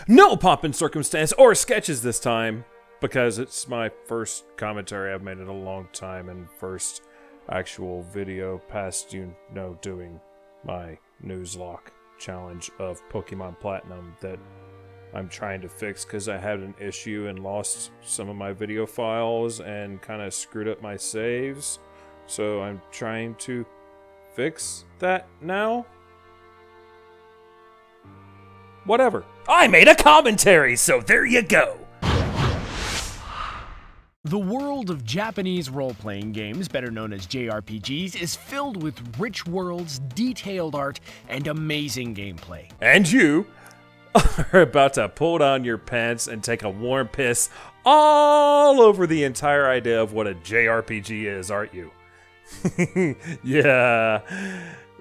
No pomp and circumstance or sketches this time, because it's my first commentary I've made in a long time and first actual video past, doing my Nuzlocke challenge of Pokemon Platinum that I'm trying to fix because I had an issue and lost some of my video files and kind of screwed up my saves. So I'm trying to fix that now. Whatever. I made a commentary, so there you go. The world of Japanese role-playing games, better known as JRPGs, is filled with rich worlds, detailed art, and amazing gameplay. And you are about to pull down your pants and take a warm piss all over the entire idea of what a JRPG is, aren't you? Yeah,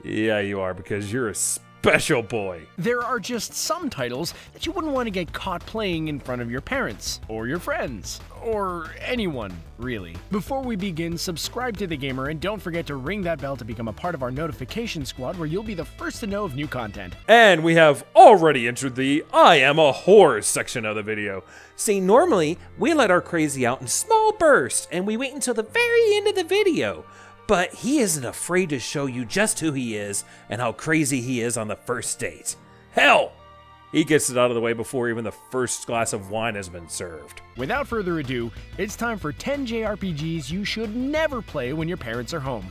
you are, because you're a special boy. There are just some titles that you wouldn't want to get caught playing in front of your parents, or your friends, or anyone, really. Before we begin, subscribe to The Gamer and don't forget to ring that bell to become a part of our notification squad where you'll be the first to know of new content. And we have already entered the I am a whore section of the video. See, normally, we let our crazy out in small bursts, and we wait until the very end of the video. But he isn't afraid to show you just who he is and how crazy he is on the first date. Hell, he gets it out of the way before even the first glass of wine has been served. Without further ado, it's time for 10 JRPGs you should never play when your parents are home.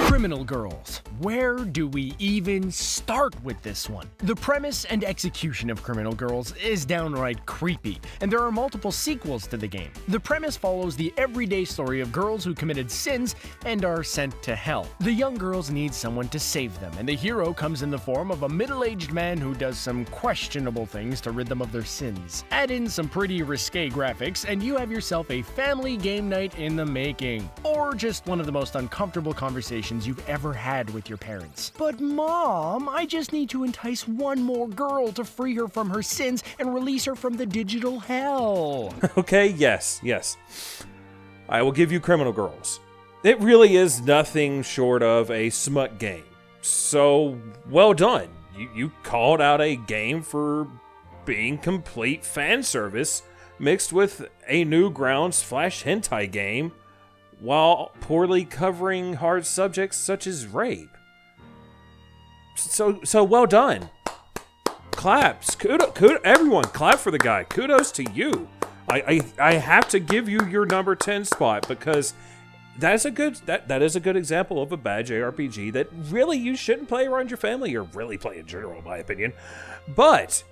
Criminal Girls. Where do we even start with this one? The premise and execution of Criminal Girls is downright creepy, and there are multiple sequels to the game. The premise follows the everyday story of girls who committed sins and are sent to hell. The young girls need someone to save them, and the hero comes in the form of a middle-aged man who does some questionable things to rid them of their sins. Add in some pretty risque graphics, and you have yourself a family game night in the making. Or just one of the most uncomfortable conversations you've ever had with your parents. But Mom, I just need to entice one more girl to free her from her sins and release her from the digital hell. Okay, yes. I will give you Criminal Girls. It really is nothing short of a smut game. So, well done. You called out a game for being complete fan service mixed with a Newgrounds hentai game while poorly covering hard subjects such as rape. So well done. Claps. Kudos, everyone, clap for the guy. Kudos to you. I have to give you your number 10 spot because that is a good example of a bad JRPG that really you shouldn't play around your family or really play in general, in my opinion. But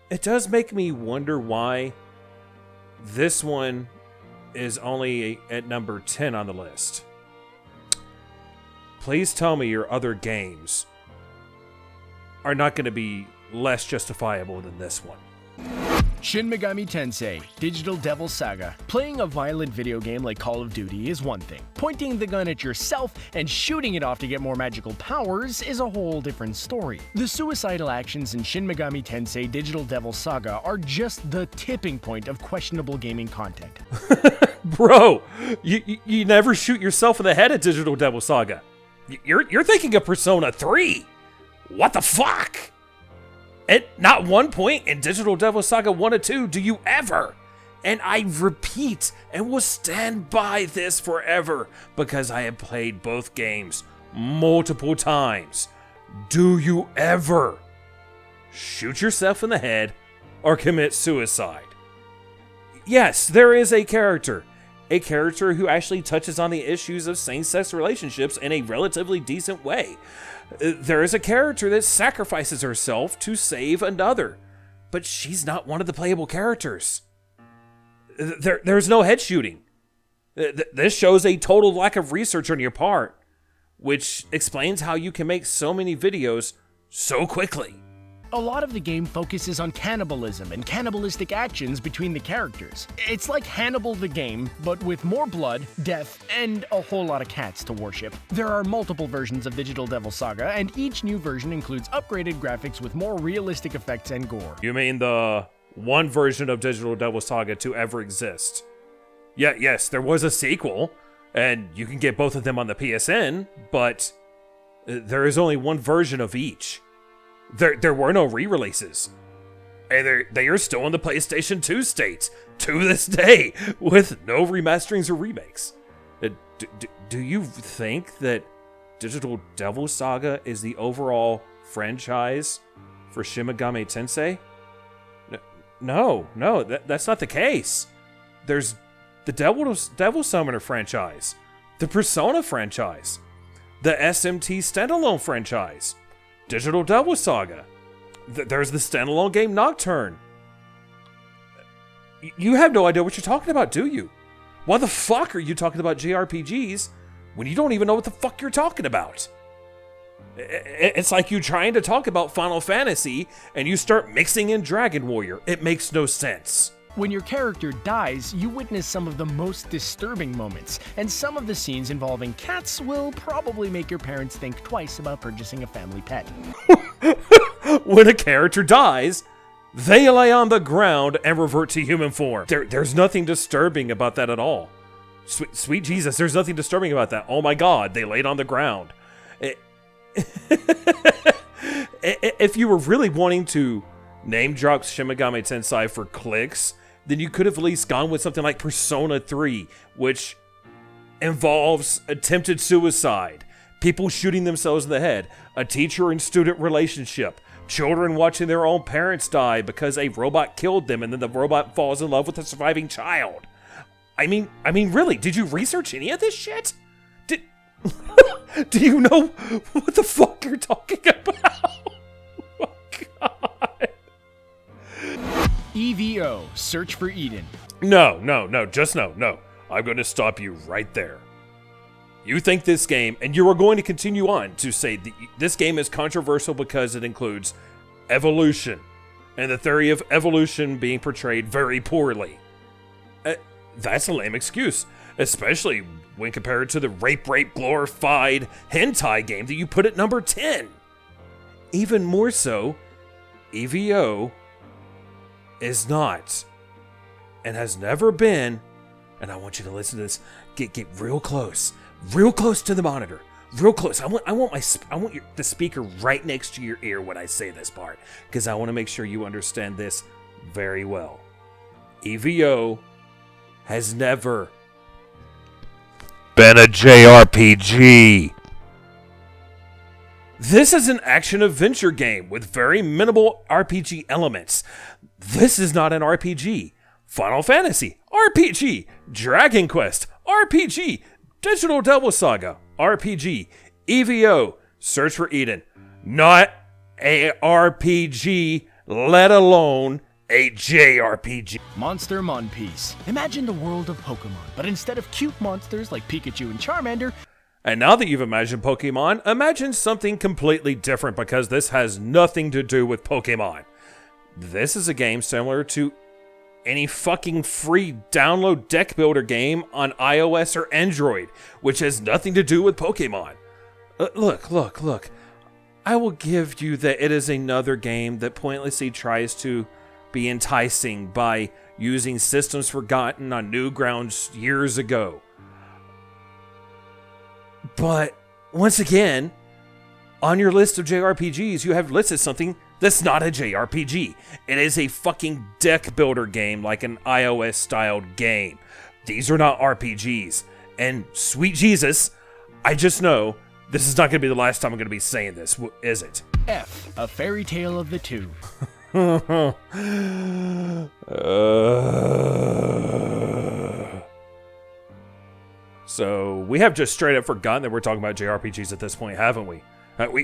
it does make me wonder why this one is only at number 10 on the list. Please tell me your other games are not going to be less justifiable than this one. Shin Megami Tensei, Digital Devil Saga. Playing a violent video game like Call of Duty is one thing. Pointing the gun at yourself and shooting it off to get more magical powers is a whole different story. The suicidal actions in Shin Megami Tensei Digital Devil Saga are just the tipping point of questionable gaming content. Bro, you never shoot yourself in the head at Digital Devil Saga. You're thinking of Persona 3. What the fuck? At not one point in Digital Devil Saga 1 or 2 do you ever, and I repeat and will stand by this forever because I have played both games multiple times, do you ever shoot yourself in the head or commit suicide? Yes, there is a character who actually touches on the issues of same-sex relationships in a relatively decent way. There is a character that sacrifices herself to save another, but she's not one of the playable characters. There's no head shooting. This shows a total lack of research on your part, which explains how you can make so many videos so quickly. A lot of the game focuses on cannibalism and cannibalistic actions between the characters. It's like Hannibal the game, but with more blood, death, and a whole lot of cats to worship. There are multiple versions of Digital Devil Saga, and each new version includes upgraded graphics with more realistic effects and gore. You mean the one version of Digital Devil Saga to ever exist? Yes, there was a sequel, and you can get both of them on the PSN, but there is only one version of each. There were no re-releases. And they are still in the PlayStation 2 state to this day with no remasterings or remakes. Do you think that Digital Devil Saga is the overall franchise for Shin Megami Tensei? No, that's not the case. There's the Devil Summoner franchise, the Persona franchise, the SMT standalone franchise, Digital Devil Saga. There's the standalone game Nocturne. You have no idea what you're talking about, do you? Why the fuck are you talking about JRPGs when you don't even know what the fuck you're talking about? It's like you trying to talk about Final Fantasy and you start mixing in Dragon Warrior. It makes no sense. When your character dies, you witness some of the most disturbing moments, and some of the scenes involving cats will probably make your parents think twice about purchasing a family pet. When a character dies, they lay on the ground and revert to human form. There's nothing disturbing about that at all. Sweet Jesus, there's nothing disturbing about that. Oh my God, they laid on the ground. If you were really wanting to name drop Shin Megami Tensei for clicks, then you could have at least gone with something like Persona 3, which involves attempted suicide, people shooting themselves in the head, a teacher and student relationship, children watching their own parents die because a robot killed them and then the robot falls in love with a surviving child. I mean, really, did you research any of this shit? Do you know what the fuck you're talking about? Oh, God. EVO, Search for Eden. No. I'm going to stop you right there. You think this game, and you are going to continue on to say this game is controversial because it includes evolution, and the theory of evolution being portrayed very poorly. That's a lame excuse, especially when compared to the rape glorified hentai game that you put at number 10. Even more so, EVO is not, and has never been, and I want you to listen to this, get real close to the monitor, real close. I want the speaker right next to your ear when I say this part, because I want to make sure you understand this very well. EVO has never been a JRPG. This is an action-adventure game with very minimal RPG elements. This is not an RPG. Final Fantasy, RPG. Dragon Quest, RPG. Digital Devil Saga, RPG. EVO, Search for Eden. Not a RPG, let alone a JRPG. Monster Mon Piece. Imagine the world of Pokemon, but instead of cute monsters like Pikachu and Charmander... And now that you've imagined Pokemon, imagine something completely different, because this has nothing to do with Pokemon. This is a game similar to any fucking free download deck builder game on iOS or Android, which has nothing to do with Pokemon. Look. I will give you that it is another game that pointlessly tries to be enticing by using systems forgotten on Newgrounds years ago. But once again, on your list of JRPGs, you have listed something that's not a JRPG. It is a fucking deck builder game, like an iOS-styled game. These are not RPGs. And sweet Jesus, I just know this is not going to be the last time I'm going to be saying this, is it? F, A Fairy Tale of the Two. So, we have just straight up forgotten that we're talking about JRPGs at this point, haven't we?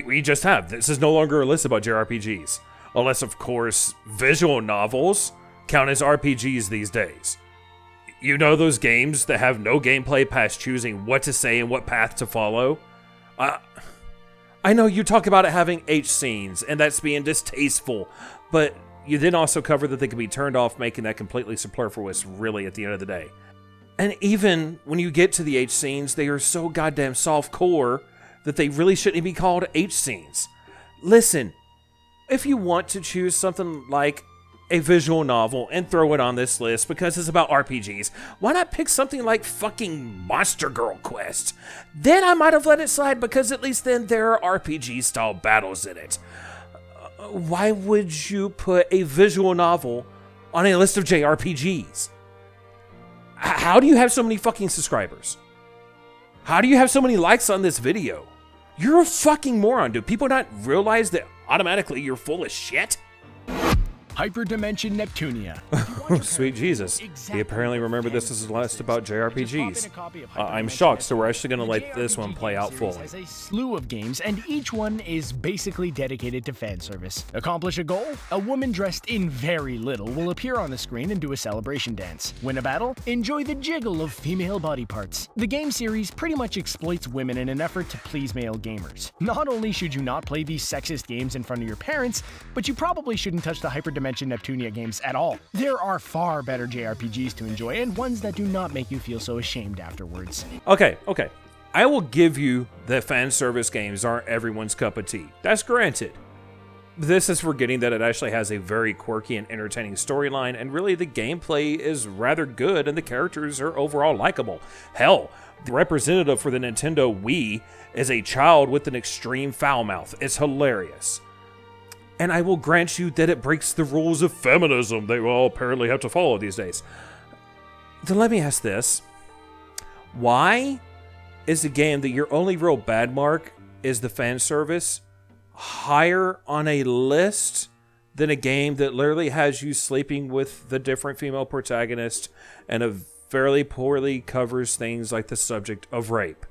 We just have. This is no longer a list about JRPGs. Unless, of course, visual novels count as RPGs these days. You know those games that have no gameplay past choosing what to say and what path to follow? I know you talk about it having H scenes, and that's being distasteful, but you then also cover that they can be turned off, making that completely superfluous, really, at the end of the day. And even when you get to the H scenes, they are so goddamn soft-core that they really shouldn't be called H scenes. Listen, if you want to choose something like a visual novel and throw it on this list because it's about RPGs, why not pick something like fucking Monster Girl Quest? Then I might have let it slide because at least then there are RPG-style battles in it. why would you put a visual novel on a list of JRPGs? How do you have so many fucking subscribers? How do you have so many likes on this video? You're a fucking moron. Do people not realize that automatically you're full of shit? Hyperdimension Neptunia. Sweet Jesus. He apparently remembered this as a list about JRPGs. I'm shocked, so we're actually going to let this one play out fully. Has a slew of games, and each one is basically dedicated to fan service. Accomplish a goal? A woman dressed in very little will appear on the screen and do a celebration dance. Win a battle? Enjoy the jiggle of female body parts. The game series pretty much exploits women in an effort to please male gamers. Not only should you not play these sexist games in front of your parents, but you probably shouldn't touch the Hyperdimension Neptunia games at all. There are far better JRPGs to enjoy, and ones that do not make you feel so ashamed afterwards. Okay. I will give you that fan service games aren't everyone's cup of tea. That's granted. This is forgetting that it actually has a very quirky and entertaining storyline, and really the gameplay is rather good and the characters are overall likable. Hell, the representative for the Nintendo Wii is a child with an extreme foul mouth. It's hilarious. And I will grant you that it breaks the rules of feminism they all apparently have to follow these days. Then let me ask this. Why is a game that your only real bad mark is the fan service higher on a list than a game that literally has you sleeping with the different female protagonist and a fairly poorly covers things like the subject of rape?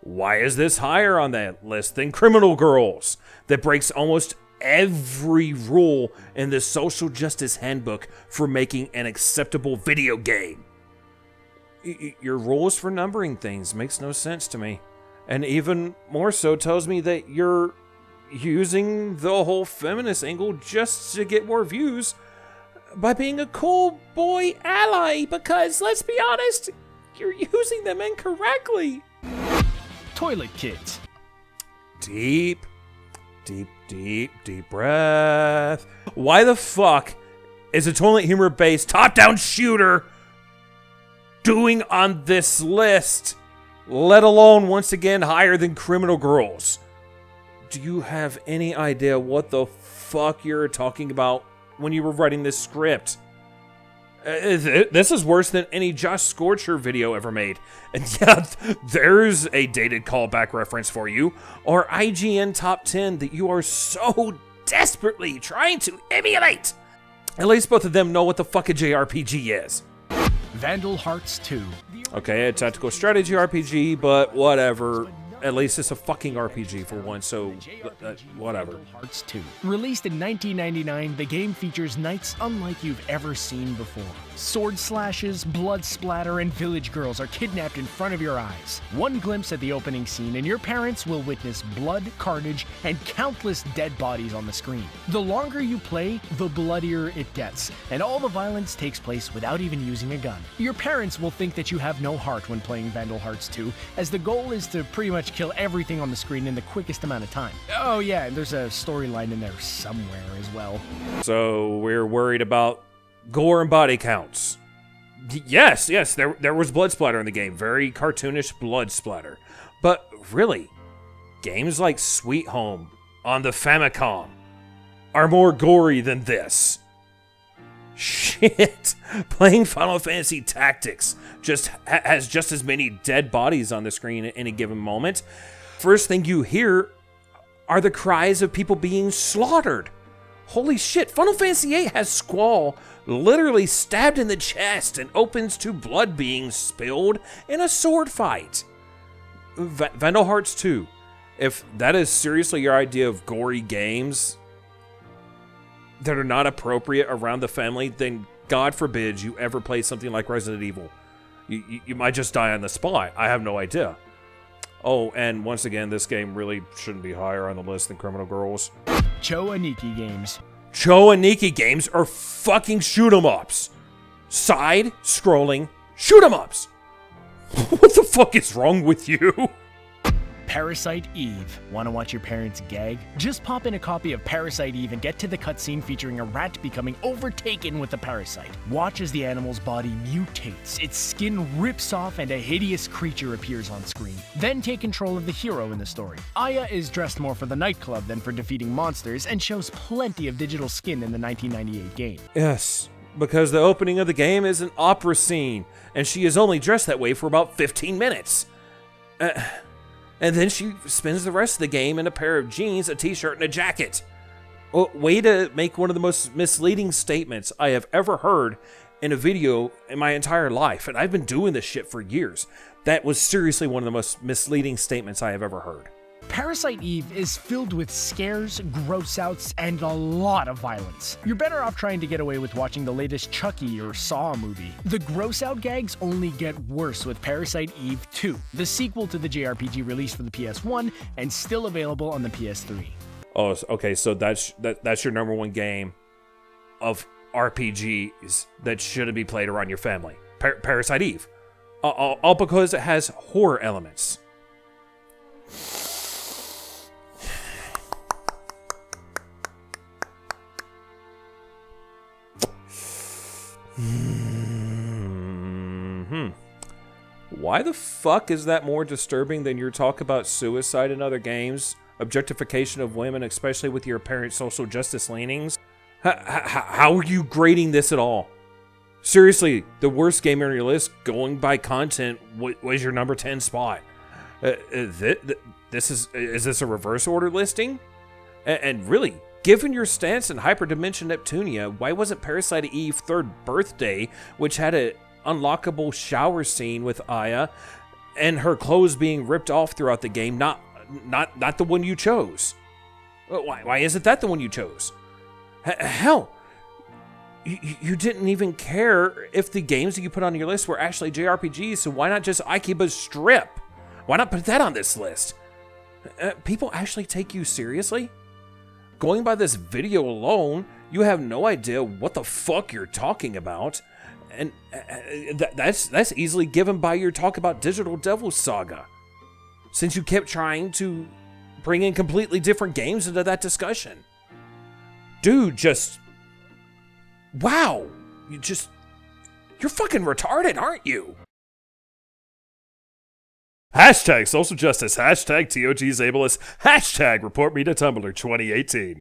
Why is this higher on that list than Criminal Girls that breaks almost every rule in the social justice handbook for making an acceptable video game? Your rules for numbering things makes no sense to me. And even more so tells me that you're using the whole feminist angle just to get more views by being a cool boy ally, because let's be honest, you're using them incorrectly. Toilet Kids. Deep breath. Why the fuck is a toilet humor based top-down shooter doing on this list, let alone once again higher than Criminal Girls? Do you have any idea what the fuck you're talking about when you were writing this script? This is worse than any Josh Scorcher video ever made. And yeah, there's a dated callback reference for you, or IGN Top 10 that you are so desperately trying to emulate. At least both of them know what the fuck a JRPG is. Vandal Hearts 2. Okay, a tactical strategy RPG, but whatever. At least it's a fucking RPG for once, so whatever. Hearts 2. Released in 1999, the game features knights unlike you've ever seen before. Sword slashes, blood splatter, and village girls are kidnapped in front of your eyes. One glimpse at the opening scene, and your parents will witness blood, carnage, and countless dead bodies on the screen. The longer you play, the bloodier it gets, and all the violence takes place without even using a gun. Your parents will think that you have no heart when playing Vandal Hearts 2, as the goal is to pretty much kill everything on the screen in the quickest amount of time. Oh yeah, and there's a storyline in there somewhere as well. So we're worried about gore and body counts. Yes, there was blood splatter in the game. Very cartoonish blood splatter. But really, games like Sweet Home on the Famicom are more gory than this. Shit. Playing Final Fantasy Tactics has just as many dead bodies on the screen at any given moment. First thing you hear are the cries of people being slaughtered. Holy shit, Final Fantasy VIII has Squall literally stabbed in the chest and opens to blood being spilled in a sword fight. Vandal Hearts 2, if that is seriously your idea of gory games that are not appropriate around the family, then God forbid you ever play something like Resident Evil. You might just die on the spot. I have no idea. Oh, and once again, this game really shouldn't be higher on the list than Criminal Girls. Cho Aniki games. Cho Aniki games are fucking shoot-em-ups. Side-scrolling shoot-em-ups. What the fuck is wrong with you? Parasite Eve. Want to watch your parents gag? Just pop in a copy of Parasite Eve and get to the cutscene featuring a rat becoming overtaken with a parasite. Watch as the animal's body mutates, its skin rips off, and a hideous creature appears on screen. Then take control of the hero in the story. Aya is dressed more for the nightclub than for defeating monsters and shows plenty of digital skin in the 1998 game. Yes, because the opening of the game is an opera scene, and she is only dressed that way for about 15 minutes. And then she spends the rest of the game in a pair of jeans, a t-shirt, and a jacket. Oh, way to make one of the most misleading statements I have ever heard in a video in my entire life. And I've been doing this shit for years. That was seriously one of the most misleading statements I have ever heard. Parasite Eve is filled with scares, gross-outs, and a lot of violence. You're better off trying to get away with watching the latest Chucky or Saw movie. The gross-out gags only get worse with Parasite Eve 2, the sequel to the JRPG released for the PS1 and still available on the PS3. Oh, okay, so that's your number one game of RPGs that shouldn't be played around your family. Parasite Eve. All because it has horror elements. Why the fuck is that more disturbing than your talk about suicide in other games, objectification of women, especially with your apparent social justice leanings? How are you grading this at all? Seriously, the worst game on your list, going by content, was your number 10 spot. Is this a reverse order listing? And really, given your stance in Hyperdimension Neptunia, why wasn't Parasite Eve 3rd Birthday, which had an unlockable shower scene with Aya and her clothes being ripped off throughout the game, not the one you chose? Why isn't that the one you chose? Hell, you didn't even care if the games that you put on your list were actually JRPGs, so why not just Aikiba's Strip? Why not put that on this list? People actually take you seriously? Going by this video alone, you have no idea what the fuck you're talking about. And that's easily given by your talk about Digital Devil Saga, since you kept trying to bring in completely different games into that discussion. Dude, wow, you're fucking retarded, aren't you? Hashtag social justice, hashtag TOG's ableist, hashtag report me to Tumblr 2018.